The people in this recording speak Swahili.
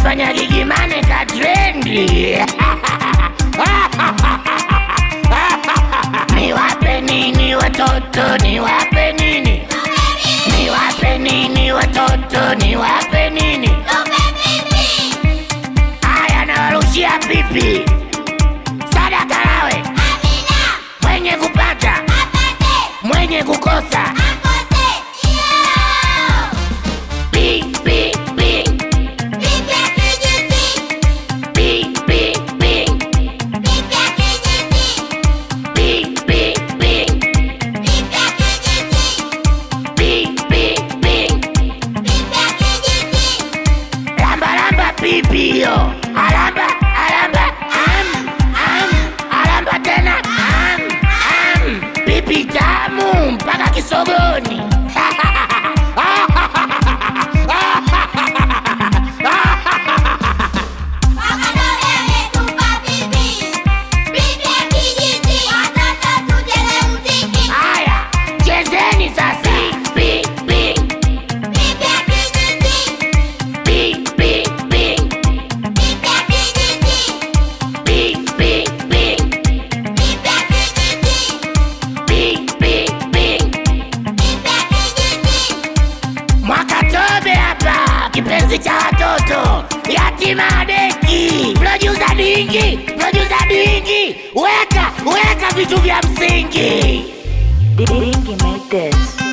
Nimefanya gigimane ka trendi. Niwape nini watoto, niwape nini? Niwape nini watoto, niwape nini? Aya nawarushia pipi. Sadaka lawe. Amina. Mwenye kupata apate, mwenye kukosa akose. Pi pi pi. Pipi ya kijiti. Pi pi pi. Pipi ya kijiti. Pi pi pi. Pipi ya kijiti. Pi pi pi. Pipi ya kijiti. Lamba lamba pipi yo. Alamba alamba alamba tena pipi tamu mpaka kisogoni. Aya, chezeni sasa. Pi pi. Pipi ya kijiti. Pi pi pi. Pipi ya kijiti. Pi pi pi. Pipi ya kijiti. Pi pi pi. Pipi ya kijiti. Mwakatobe hapa, kipenzi cha watoto, yatima deki. Producer dingi, weka vitu vya msingi. Dingi made this.